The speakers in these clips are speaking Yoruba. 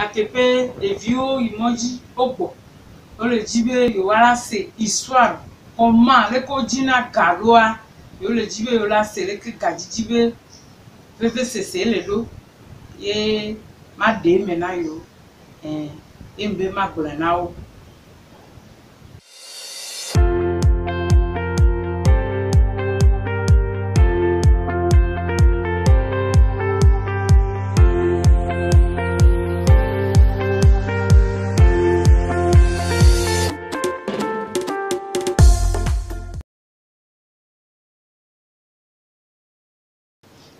yatepe evio imoji ogbo o le jibe yo wala se histoire comment le ko jina galoa yo le jibe yo la se le ke gaji jibe pepe se le do ye ma de mena yo embe ma gbola na o.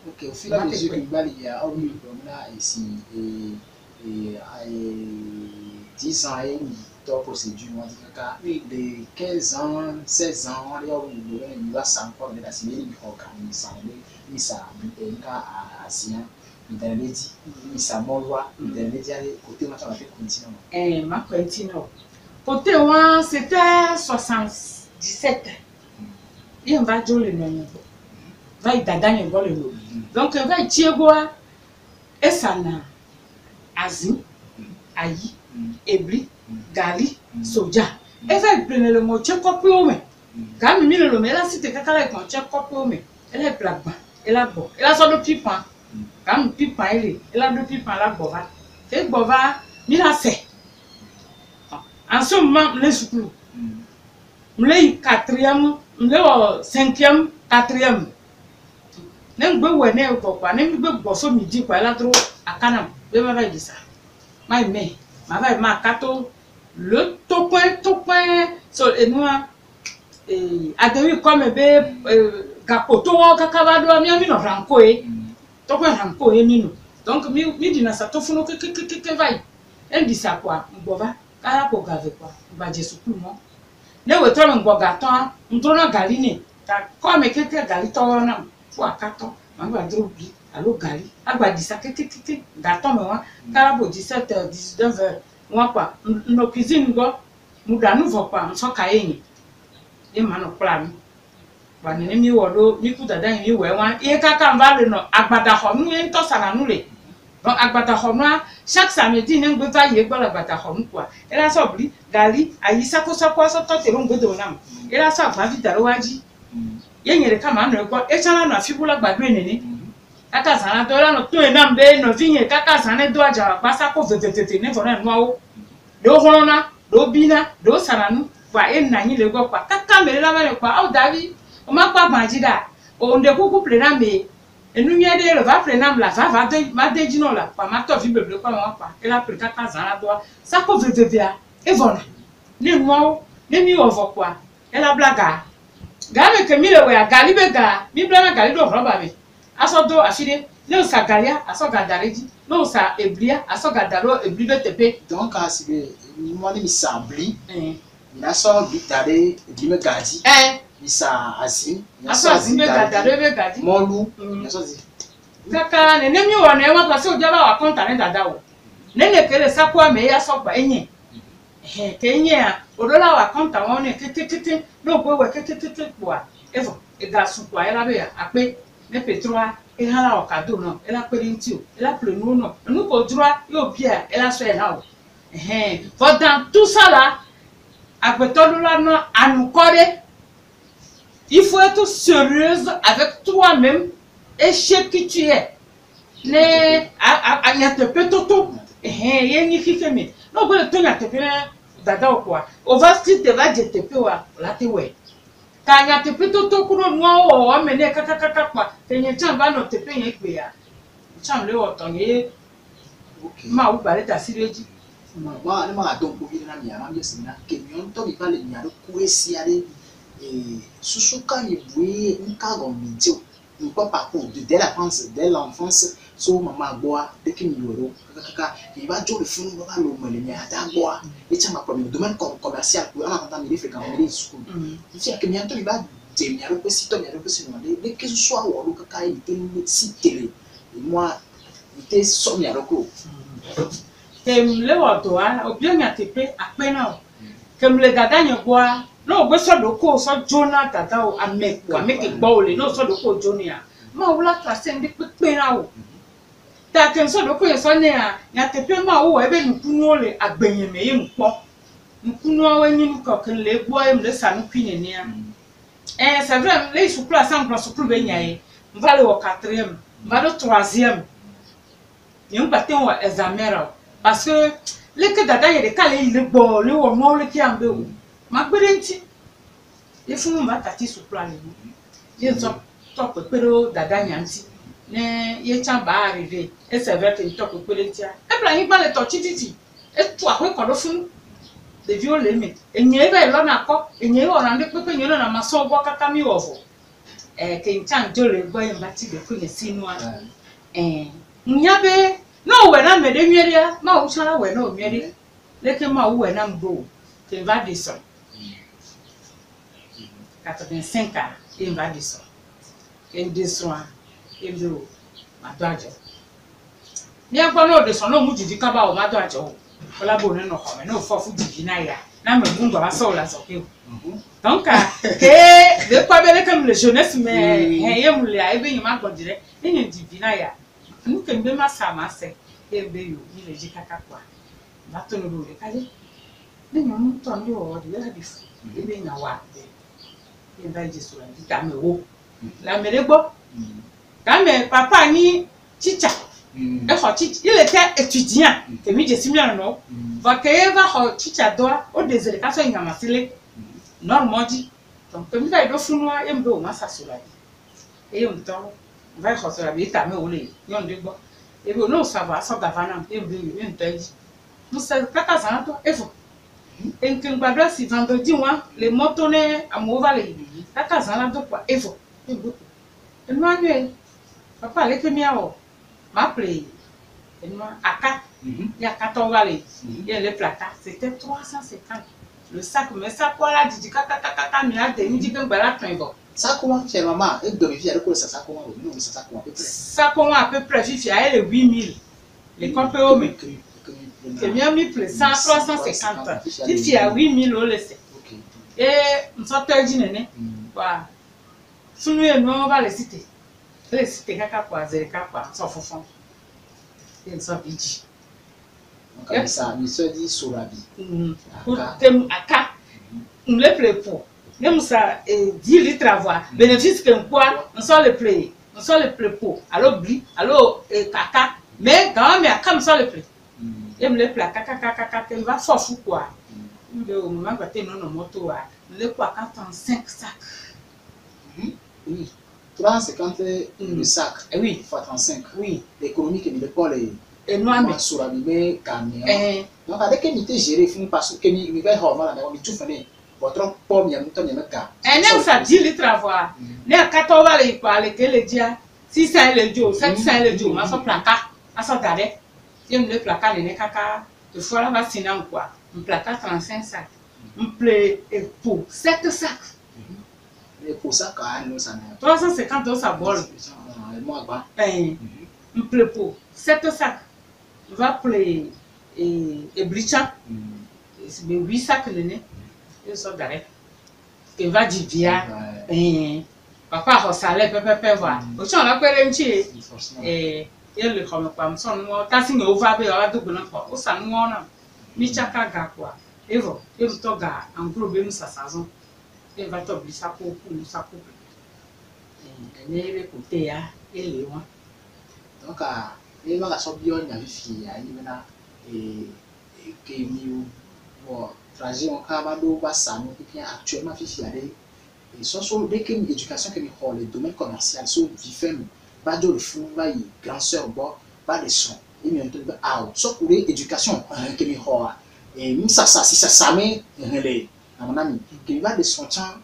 Ok, au fil et à mesure que il y a un là ici et 10 ans et une procédure, on dit que de 15 ans, 16 ans, il va s'encore de la cible, il s'en il s'en morwa, il côté continue. Ma continue. Côté moi, c'était 77. Il va jouer le nom. Va y dadanye go le nom. Donc va y tieboa et ça na azi, ayi, ebli, gali, soja. Et va y prendre le mot tchekopome. Quand mi le mais là si te kakala avec mon tchekopome, elle est plaque. Elle a bon. Elle a son de pipa. Quand pipa elle a deux pipa là bova. Fait bova, mi la fait. En ce moment, les souple. Les quatrième, les cinquième, quatrième. Nem gbe we ne ko kwa nem gbe boso midi kwa la tro akana be ma ba disa mai me ma ba ma kato le to point so enua adewi comme be gapoto kaka ba do mi no ranko to point ranko mi no donc mi dina sa to funo ke vai en disa kwa mbova kala ko gave kwa ba jesu ku mo ne we to mbo gaton ntro na galine ta comme ke gali to na wa katon mangba drobi allo gali agba disa kekekeke gaton me wa kala bo 17h 19h wa kwa no cuisine go muda nu vo kwa nso ka yin e ma no kla mi wa ni mi wo do mi ku dada yin we wa e kaka mba le no agbada ho nu e to sara nu le donc agbada ho nu chaque samedi ne ngbe va ye gba agbada ho nu kwa e la so bri gali ayi sako so to te lo ngbe do na e la so agba vitaro waji yenyere kama no egbo echala na fibula gbadu enene kaka sana do la no to na mbe no vinye kaka sana do aja gbasa ko vetetete ne fona no o do horona do bina do saranu wa enna yin le gbo pa kaka mere la mele pa o davi o ma pa banjida o nde kuku plena me enu nye de le va plena la va de ma de jino la pa ma to vi beble pa ma pa e la pre kaka sana do sa ko vetetea e vona ne no ne mi ovo kwa e la blaga game ke mi le we agali be ga mi blama gali do roba be aso do afide le sa galia aso ga dareji no sa eblia aso ga daro ebli be tepe donc asibe moi ni sabli ina so bitare ebli me gaji bisa azim aso azim be ga daro be gaji molu aso zi kaka ne mi wo na e wa pa se o jaba wa konta ne dada o ne ne kele sakwa me ya so gba enye kenye a odola wa konta won ne tete no gbe we tete kwa evo e ga sun kwa ela be ape ne petroa e hala o kado no ela pe nti o ela plenu no nu ko dura yo bia ela so ela o for dans tout ça là agbetolola no anukore il faut être sérieuse avec toi-même et ce que tu es ne a te petoto yeni fifeme no go to nya tepe dada kwa over street te va je tepe wa la te we ka nya tepe to kuro no o mene kaka kwa tenye chamba no tepe yen pe ya cham le o ton ye ma u bare ta sireji ma ne ma don ko bi na mi ama bi sina ke mi on to bi pale mi ado ku esi ade susuka ni bue nka go mi ti o papa ko dès la France dès l'enfance so mama boa de ki mi woro kaka il va jo le funu ba lo mele mi ada boa e chama problème domaine commercial pour ama kanta mi fréquent mi school si que mi anto li ba de mi aro ko si to mi aro ko si no de que ce soit woro kaka il te si télé et moi il te so mi aro ko tem le woto a obi nya tepe apena o kem le dada nya boa no gbe so do ko so jona dada o ameku ameke gbo ole no so do ko jonia ma wula tracé ndi pepe na o ta ke so do ko ye so ne a nya te pe ma wo e be nkunu ole agbenye me ye nkpo nkunu awanyi ko ke le gbo em le sanu kwine ne a c'est vrai les sous place en place sous be nyae va le au 4e va le 3e yem batin wa examen parce que les que dada ye de kale ile gbo le wo mo le ki ambe o ma gbedenti e funu ma tati sous plan ni ye so to pepero dada nyanti ne ye chan ba arrivé et c'est vrai que to pepedenti a e bla yin ba le to tititi e to akwe ko do funu de violer me enye be lo na ko enye o na de pepe enye na ma so gbo kaka mi ovo ke nchan jole gbo yin ba ti be ko ye sinu a nya be no we na me de nyeria ma o chara we na o mieri leke ma o we na mbo ke va descendre 85 ans il va descendre il descend il do ma doajo ni agbo no descend no mu jiji ka ba o ma doajo ola bo ne no ko me no fo fu jiji na ya na me mu ngwa so la so ke donc que de quoi bele comme le jeunesse mais ye mu le ai be yin ma gbodire ni divina ya nous que mbe ma sa ma se e be yo ni le jikaka kwa ba to no le kale ni no to ndi o de la bi fu e be na wa e ba ji so la di ta me wo la me le gbo ka me papa ni teacher e ho teacher il était étudiant et mi je simia no va que va ho teacher do o désiré ka so nyama sile normal dit donc comme ça il do funwa e mbe o ma sa so la e yo nto vai khosola bi ta me ole yon de gbo e bo no savoir so davana e mbe yo nto yi musa kaka sana to efo en kin gbadra si vendredi wa le motone amova le kaka sana to kwa efo e bo Emmanuel papa le ke miawo ma play Emmanuel aka ya 14 vale et le placard c'était 350 le sac mais ça quoi là dit kaka mi a de dit que gbala train bon ça comment chez maman et de vivre avec ça comment nous ça comment à peu près ça comment à peu près fifi a elle 8000 les compéo mais que mieux mi plus 100 350 fifi a 8000 au laisser et on sortait du nene quoi sunu e no va le cité kaka kwa zereka kwa so fofon et so biji comme ça mi se dit sorabi pour tem aka on le play pour même ça 10 litres à voir bénéfice que quoi on sort le play pour alors bli alors kaka mais quand même comme ça le play et me le play kaka il va fort fou quoi le moment que tu non moto le quoi 45 sacs oui 350 le sac oui fois 35 oui l'économie que me l'école et moi mais sur la bimé camion donc avec que m'était géré fini parce que mi va hormone là on tout fini votre pomme ya muto ya ka et nem ça 10 litres à voir ne 14 va le parler que le dia 600 le jour 700 le jour ma so placard a so dade yem le placard ne kaka de fois là va sinan quoi un placard 35 sacs un play et pour 7 sacs et pour ça quand nous ça 350 euros ça bol moi quoi un play pour 7 sacs va play et bricha c'est 8 sacs le ne et so dade que va di via papa ho sale pepe voir o so na pere nchi ele comme pam so no ta si no over be o adugo na ko o sa no na mi chaka ga kwa evo e to ga an problem sasazo e va to bi sako ku sako ne be ko te ya ele wa donc et ma so bi on ya fi ya ni na que mi bon trajet on ka ba do ba sa no bien actuellement fi ya de et so dès que l'éducation que mi ho le domaine commercial so vifem ba do le fou ba yi grand sœur bo ba de son et mi on te ba out so pour l'éducation que mi ho et mi ça si ça me le mon ami que va de son temps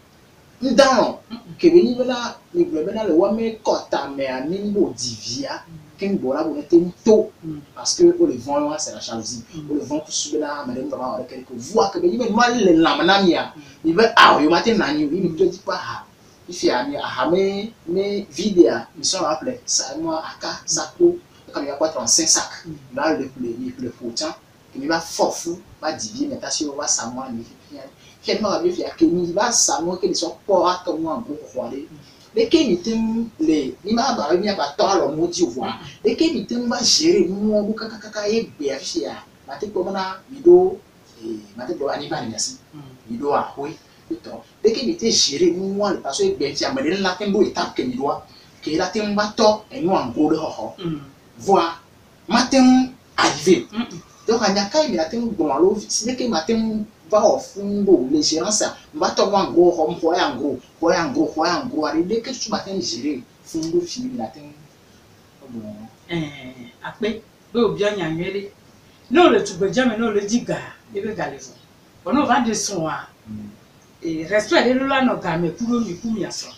dans que veni bela le bela le wa me kota me ani bo divia ken bola bo te to parce que le vent c'est la jalousie le vent pour subir là madame va avoir quelque voix que veni mal le lamanamia il va yo matin nani il me dit pas il fait ami a me vidéa ils sont appelés ça moi aka sako quand il y a 35 sacs là le pourtant il va fort fou va divie mais tasio va ça moi finalement avec il y a que ni va ça moi que ils sont pas comme moi en gros croire dès que mitem les ima ba mi ba to alo mo ti voir dès que mitem va gérer mo bu kaka e be afia mate ko na video mate do animal ngasi video a hoi to dès que mitem gérer mo le parce que be ti amade la tembo étape que mi doit que la temba to e no ango de ho voir matem arrivé donc à Nyaka il a tenu bon alors si que matin va au fond les gérants ça va tomber en gros comme quoi en gros allez dès que tu matin gérer fond fini la tenu bon après do bien nyanyele non le tu peux jamais non le diga et be galezo on va de son et respect de là no ga me kulo mi ku mi aso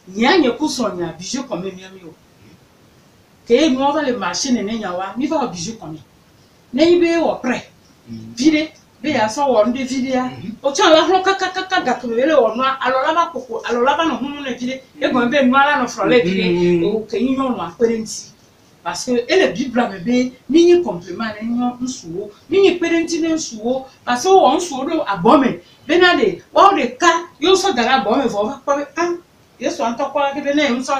nyanye ku so nya bijou comme mi ami o que nous on va les machines ne nyawa mi va bijou comme ne be wo pre vide be ya so wo nde vide ya o cha la hlo kaka ga ko le wo no alola ba koko alola ba no hunu ne vide e go be no ala no frole vide o ke yin no no parenti parce que et le bible bébé mini complément ne nyo nsuo mini parenti ne nsuo parce que wo nsuo do abome be na de wo de ka yo so dara abome vo ba ko an yeso antokwa ke be na nso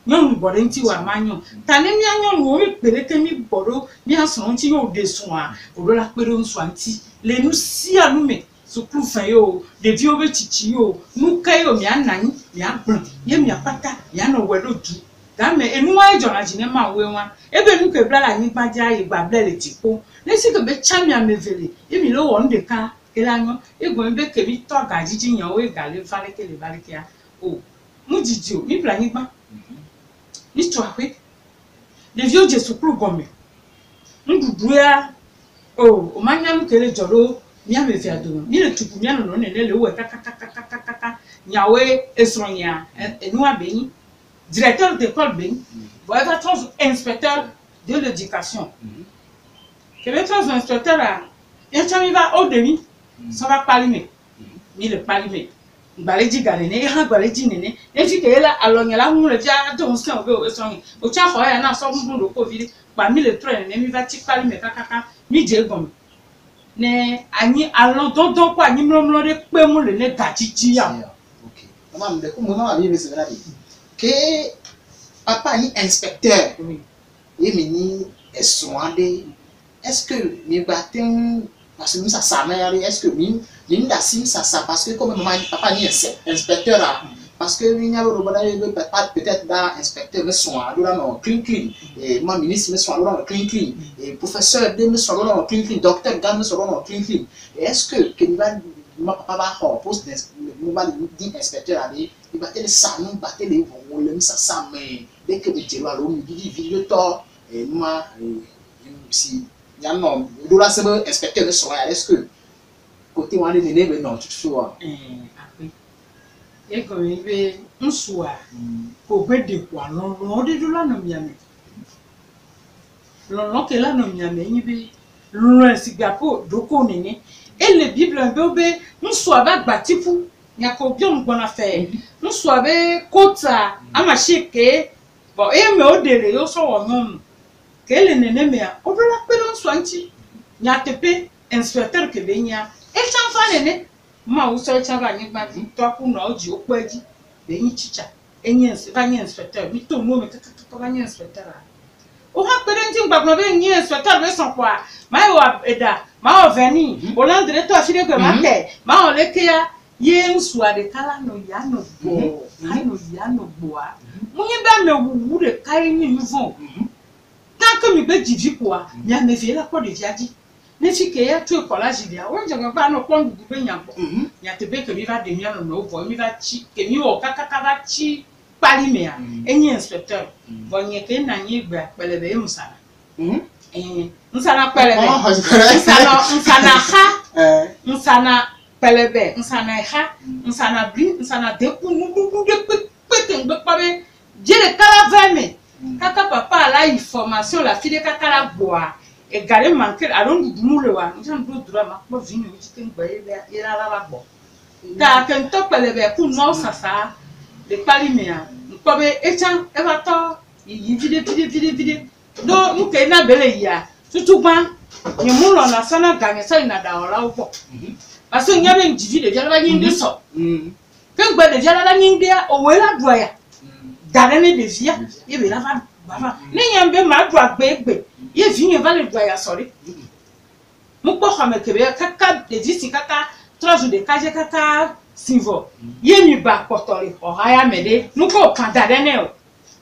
nyon bore nti wa manyo tane mi anyon wo mi perete mi boro mi aso nti yo de so a odo la pere nso anti le nu si anu me so ku fa yo de vi obe chichi yo nu kai yo mi anan mi agbon ye mi apata ya no wedo du da me enu wa ejona jine ma we wa ebe nu ke bla la ni gbaja ye gba bla le tipo le si ke be chami amevele e mi lo wo nde ka elanyo ego be ke mi to ga jiji yan we ga le vale ke le vale ke a o mu jiji o mi bla ni gba l'histoire oui les vieux je suis plus gomme ndudua o manyam kele joro mi ame fi ado mi le tupu mi no ne le we kaka nyawe esronya enu abeni directeur d'école ben voilà trois inspecteur de l'éducation que les trois inspecteurs là et tu va au demi ça va parler mi le parler baleji gare ne ha baleji ne e fi ke la alonya la hu le ja don se obe o so yin o cha ho ya na so mu lo covid pa mi le train ne mi va ti pali me kaka mi je gom ne ani alon don kwa ni mlo de pe mu le ne gachichi ya OK mama me ko mo na mi be se na di ke papa ni inspecteur et mi ni eson ade est-ce que mi batin parce que ça ça mère est-ce que Linda sim ça parce que comme maman papa ni inspecteur là parce que il y a le papa peut-être dans inspecteur mais son là non clean et moi ministre mais son là clean et professeur de mais son là clean docteur gars mais son là clean et est-ce que ma papa va au poste dit inspecteur là il va télé ça nous battre les on le ça mais dès que tu là on dit vidéo to et moi si il y a non là c'est inspecteur mais son là est-ce que côté on est né non tu vois après et comme il veut un soir pour de quoi non de là non miami non que là non miami il veut loin sigapo doko nene et le bible un peu un soir va batifu nya ko bien bon affaire un soir be kota amashike bon et me odele yo so won que le nene me o de la pere un soanti nya tepe inspecteur que benya e chanfa nene ma wo so chava ni gba to ku na oji opaji be yin chicha enye vanye inspecteur mi to mo me to vanye inspecteur o ha pere nti gbagbo be yin inspecteur be son kwa ma yo eda ma o veni o lan directeur afire que ma te ma o le ke ya ye nsu ade kala no ya no bo ano ya no bo a mo yin ba me wu de kai ni yuvon ta ko mi be jivi kwa ya me vie la ko de viaji ne fi ke ya tu ko la jidia o je gba no pon gugu be nyambo ya te be ke mi va de mi no no vo mi va chi ke mi o kaka va chi pali me a enyi inspecteur vo nye ke na nyi gba pele be musana nsana pele be nsana ha nsana pele be nsana ha nsana bli nsana de ku nu de pete ngbe pa be je le kala veme kaka papa la information la fille kaka la boa et garder manquer alors nous le wa nous avons droit ma po vinu ti ken gba ile la bo da ken to pele be ku no sasa de pali me a ko be etan e ba to yi vide do mu ke na bele ya tutu gba ni mu lo na sana ganye sai na da ola upo parce que nyabe ndivide je ba yin de so Quand vous avez déjà la Nindia, au Wella Doya, Darene de Via, il est là, N'ayant ma doigt bébé, il vient va le Doya, sorry. Mon père me créé caca, de 10 caca, 3 jours de cage caca, Sivo. Yemi bas portori, Oraya Mede, nous pas quand Darene.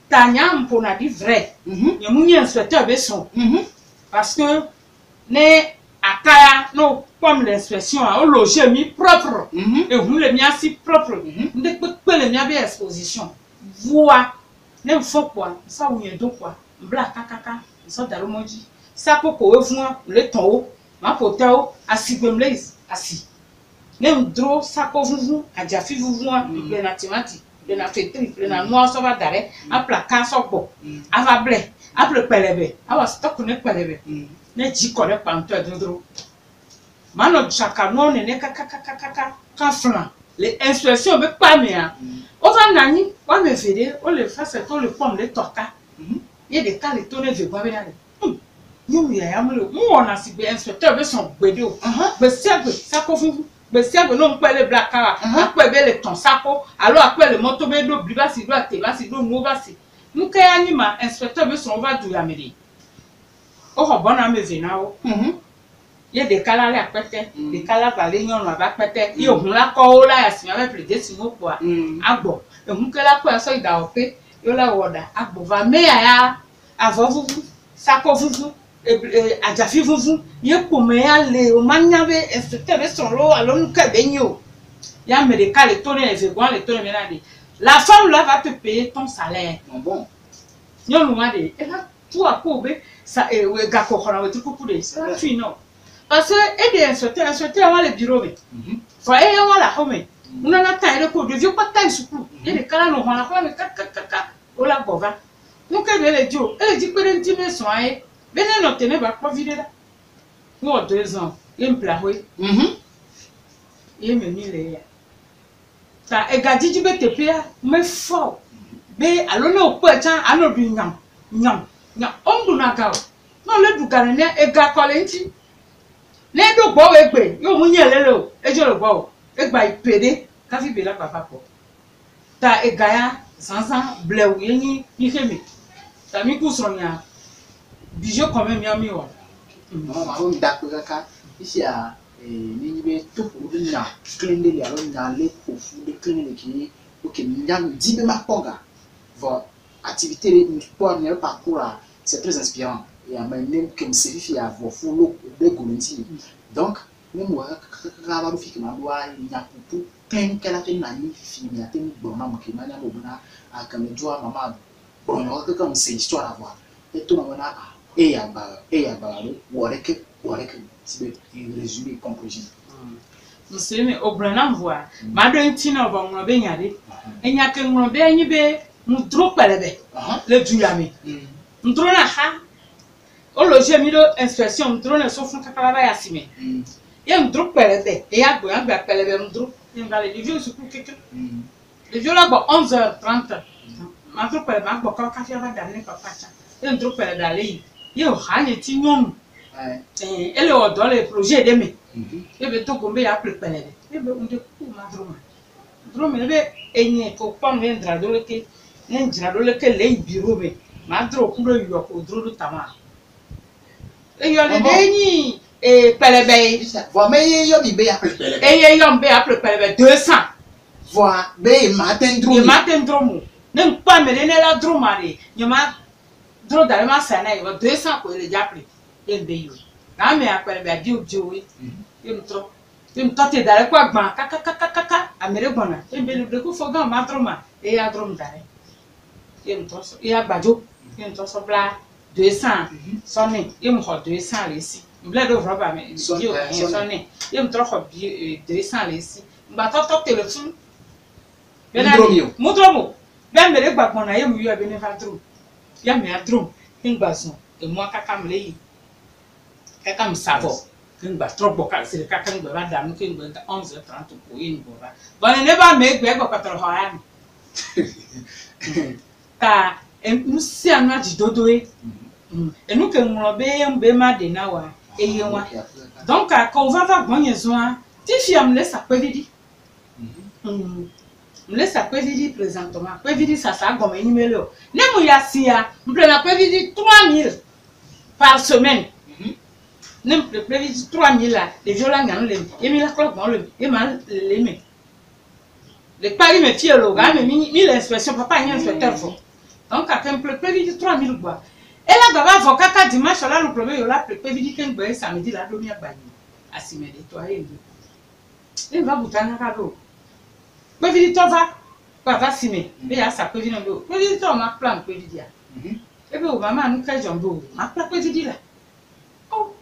Tanya pour na dit vrai. Il y a un inspecteur besson. Parce que ne akaya no comme l'inspection au logé mi propre. Et vous le mien si propre. Ne peut le mien bien exposition. Voix ne faut quoi ça ou y donc quoi. Bla kaka ça dans le moji. Ça pour vous le ton ma poteau assis comme les assis. Ne dro ça pour vous a déjà fait vous le natimati. De la fêterie, de la noix, ça va d'arrêt, à plaquer son pot, à va blé, à le pelébé, à va stock ne pelébé, ne dit qu'on est pas un peu de drôle. Mano chacun non n'est qu'à flan. Les instructions ne pas bien. On va nani, on me fait, on le fait, c'est on le pomme de torka. Il y a des cas de tourner de bois. Nous, il y a un peu, on a si bien inspecteur avec son bédo. Mais c'est ça qu'on fait. Mais si vous n'avez pas les black car, après le ton saco, alors après le moto bédo, blibasi doit te basi do novasi. Nous qui anima inspecteur veut son va du yamedi. Oh bon ame venao. Il y a des calas à péter, des calas à l'union à péter. Il y a un ko la yasmi avec plus de simo quoi. Agbo. Et vous que la quoi ça idaopé, yo la woda. Agbo va me ya avant vous saco vous. Ajafi vuvu ye komea le o manyabe inspecteur son lo alon ka benyo ya me de ka le tonner les vegans le tonner menade la femme là va te payer ton salaire bon nyon wa de e la toi ko be ça e ga ko khona we truc pour de ça tu non parce que et des inspecteur wa le bureau be faut e wa la home una na ta ile ko de vieux pas ta suku ye de kala no hona ko me kaka o la bova nous que le dio e di pere ntime so ai venez n'obtenir pas vide là. Pour 2 ans, il me plaît, oui. Il me dit les. Ça, et gadi du bête pia, mais fort. Mais allons au poitin, à nos bignam, nyam, on do na gao. Non, le dougané, et gacolenti. Les deux beaux épées, yo mounia lelo, et je le beau, et by pédé, café bella papa. Ta et gaia, sans bleu, yeni, yémi. Ta mi cousronia. Bijou quand même yami wa. Non, ma on d'accord kaka. Ici à ni be tout pour de na cleaner les alors na les pour de cleaner qui OK nyam di be ma ponga. Voilà, activité de sport ne parcours c'est très inspirant et en même que me série à voir follow de golenti. Donc même moi kaka ba fi que ma doit nya pour plein qu'elle a fait na ni fi mi a tenu bon na mo ke na bo na a comme doit maman bon que comme c'est histoire à voir. Et tout maman et ya ba woreke si be résumé conclusion monsieur mais au blanc voix ma do ntina ba mo be nyade enya ke mo be anyi be mu dro pelebe le duyami ndro na ha o lo je mi do inspection ndro na so fun kakala ba yasime ye ndro pelebe e ya gba pelebe ndro nga le vieux su ku keke le vieux là ba 11h30 ma dro pelebe ma gba ka ka ba dane papa cha ye ndro pelebe ale yo hanye ti nyom ele odo le projet de me ebe to gombe ya prepare ebe unde ku ma droma ebe enye ko pam vendra do leke nenjra do leke le biro me ma dro ku do yo ko dro do tama e yo le deni pelebe voi me yo bi be ya prepare e yo mbe ya prepare 200 voi be matin dromo nem pa me ne la droma re nyama dro dare ma sana yo 200 ko le japre embe yo na me apere be adi ojowe em to te dare kwa gban kaka amere gbona embe le ko fogan ma droma e ya drom dare em to so e agbajo em to so bla 200 sonni em ho 200 lesi mble do roba me yo sonni em to ho 200 lesi mba to téléphone mudromo be mere gbagbona em yo be ne va drom ya me adrom ngbason e mo kaka mleyi kaka msavo ngba trobo ka se kaka ngba ba da no ke ngba 11h30 ko yin bora bana ne ba me gbe ko patro ho ya ka nsi anu adi dodo enu ke nro be ma de na wa eye wa donc ka on va gbonye zo a ti fi am le sa pe didi me laisse à prévider présentement. Prévider ça comme un numéro. Ne me yassia, me prend à prévider 3000 par semaine. Ne me prévider 3000 là, les violents gagnent les, et me la clope dans le, et mal les met. Les paris me tirent le gars, mais mis l'inspection, papa, il y a un inspecteur fort. Donc, à me prévider 3000 bois. Et là, d'abord, avocat, quand dimanche, là, le premier, il a prévider qu'un bois samedi, là, il a bagné. À s'y mettre, toi, il va vous donner un cadeau. Prévider, toi, va s'y mettre. Et là, ça prévider un peu. Prévider, toi, ma plan, prévider. Et puis, maman, nous, quand j'en veux, ma plan, prévider là. Oh,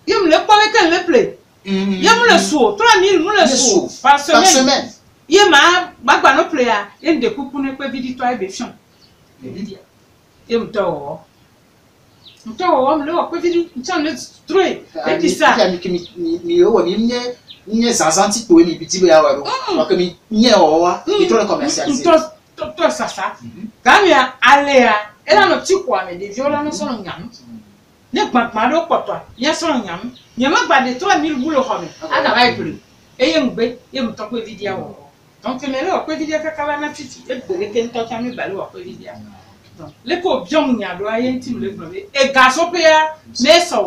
il me le parle qu'elle le plaît. Il me le sou, 3000, me le sou, par semaine. Il m'a no player, il découpe pour ne pas vider toi et béfion. Il me tord. Je me le pas vider, tu en es troué. Et puis ça. Il zanti pour les petits béawa. Comme il y a il doit commercialiser. Toi, ça. Quand il y a allé à, elle a un petit quoi, mais des violents sont en gamme. Ne pas mal au toi. Il y a son gamme. Il y a même pas de 3000 boules au homme. Ah, n'a pas plus. Et il me toque vidéo. Donc, il me l'a pas vidéo qu'à la fille. Et pour les qu'elle à me ballot à vidéo. Donc, les pauvres bien, il y a doyen intime le brevet. Et gasopéa, mais ça,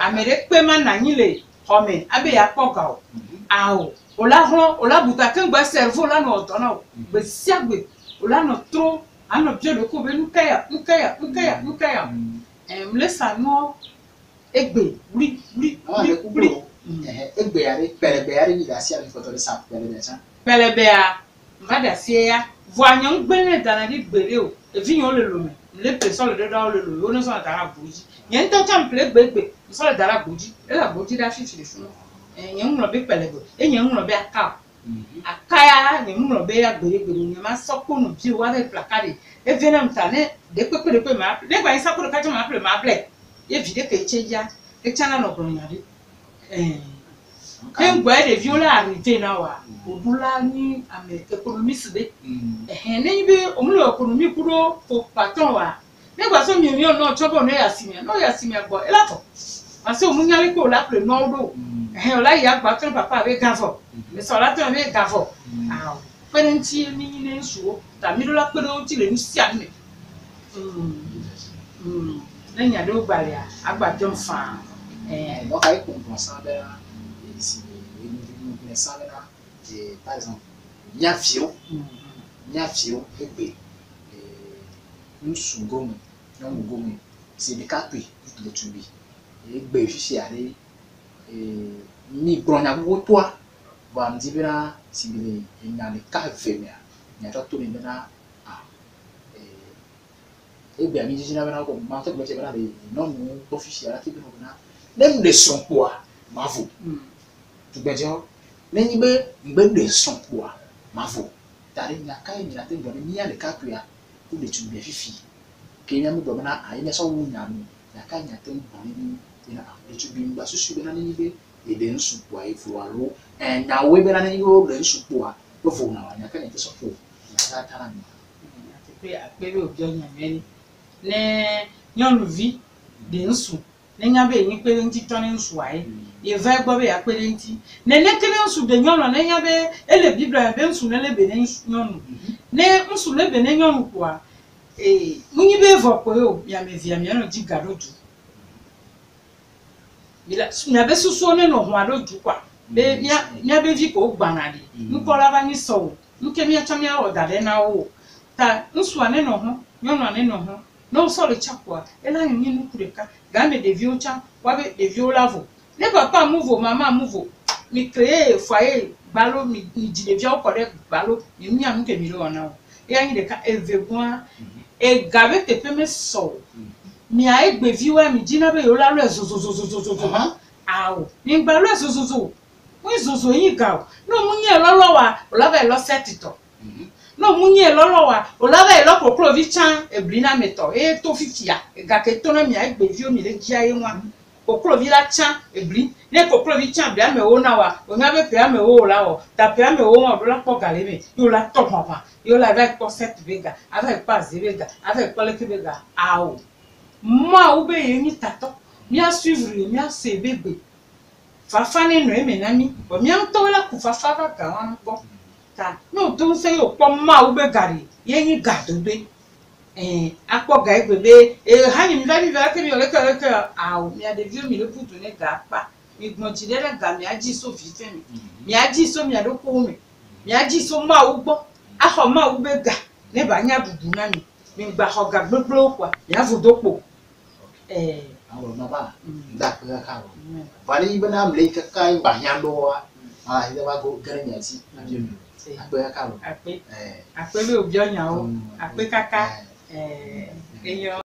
Amérique, paiement n'a ni les hommes, abbé à Pogao. Ah, on l'a bouta qu'un bas cerveau là, non, non, mais si on l'a notre trop, à notre dieu de couper, nous caille. Et me laisse à nous, et oui. Pelebea, Vadassia, voyons bien dans la vie de Vignon le Lomé, les personnes le dans le lot, nous sommes à la bougie. Il y a un temps de plaît, bébé, nous sommes dans la bougie, et la bougie d'affiche les fonds. Et il y a un lobby pelebo, et il y a un lobby à cap. À Kaya, il y a un lobby à bébé, il y a un socon, nous pieds, avec placardé, et venez me tanner, des peu de peu m'appeler, les voyants ça pour le cas de m'appeler ma plaie. Et vide que Tchédia, et Tchana no Bronyadi. Quand vous voyez des violents arriver là, au bout là, ni à mes économistes, et on me l'économie pour patron. Les voisins millions, non, tu vas à Simia, non, il y a Simia, et là, parce que vous n'avez pas l'appel Nordo. Et là, il y a battu papa avec Gavo. Mais ça l'a tenu avec Gavo. Ah, Penenti, ni sou, t'as mis la pelote, les moussianes. Il y a deux barrières, à battre un fan. Donc, avec un ensemble, par exemple, Niafio, nous sommes c'est des capés, de tubi. Et bénéficiaires, ni bronago toi, va me dire, si il y a des cas éphémères, il y a tout le monde et bien, il y a des gens qui ont des non officiels qui même des sons quoi, ma vous. Tu peux dire, mais il y a des sons quoi, ma vous. T'as des cas, il y a des cas pour les tuber fifi. Qu'il y a des gens qui ont des cas, il y a des tuber, parce que je suis dans les niveaux et des sous poids, il faut aller. Et il y a des niveaux de sous poids, il faut aller. Il y a des gens qui ont des ne nyon vi de nsu ne nyabe ni pe nti tone nsu ai e va gbo be ya pe nti ne kele nsu de nyon ne nyabe ele biblia be nsu ne le be ne nyon ne nsu le be ne nyon kwa munyi be vo ko yo ya me via me no di gado du bila na be susu ne no ho ado du kwa be nya be vi ko gbanade nkola ba ni so nke mi atamia o dade na o ta nsu ane no ho nyon ane no ho non sort le chakwa et là il y a une kureka game de vieux chan wabe de vieux lavo ne papa mouvo maman mouvo mi créer foyer balo mi di de vieux correct balo mi mi am ke mi lo na et a de ka eveboa et gabe te pe me so mi a egbe vieux mi di na be yo la lo zozozozozo awo ni gba lo zozozo mo zozo yin ga no mu yin lo wa o la be lo setito no munye lolowa olaba elo kokro vi chan eblina meto e to fifia e ga ke to na mi agbe vi o mi le gia e nwa kokro vi la chan ebli ne kokro vi chan bia me o na wa onya be pe ame o la o ta pe ame o won do la po gale me yo la to papa yo la avec pour cette vega avec pas vega avec pas le vega ao ma ube yeni tato mi a suivre mi a se bebe fa fa ne no e menami o mi am to la ku fa fa ga wan bo ta no to se yo po ma u be gari yen ga do be akpo ga egbebe ha ni mi va ke mi ole ke a o mi ade vi mi le putu ne ga pa mi gbon ti le ga mi aji so fi fe mi aji so mi ado ko mi aji so ma u gbo a ho ma u be ga ne ba nya bubu na mi gba ho ga gbogbo kwa ya vodopo àwọn ọmọ bá dàpẹ́ káàrọ̀ wàlẹ́ yìí bẹ́ẹ̀ náà lè kẹ́kẹ́ ìgbà yẹn lọ́wọ́ ilé wa kó gẹ́rẹ́ yẹn tí àpẹ́ káàrọ̀ àpẹ́ lè òbí ọ̀yàn o àpẹ́ káká èèyàn.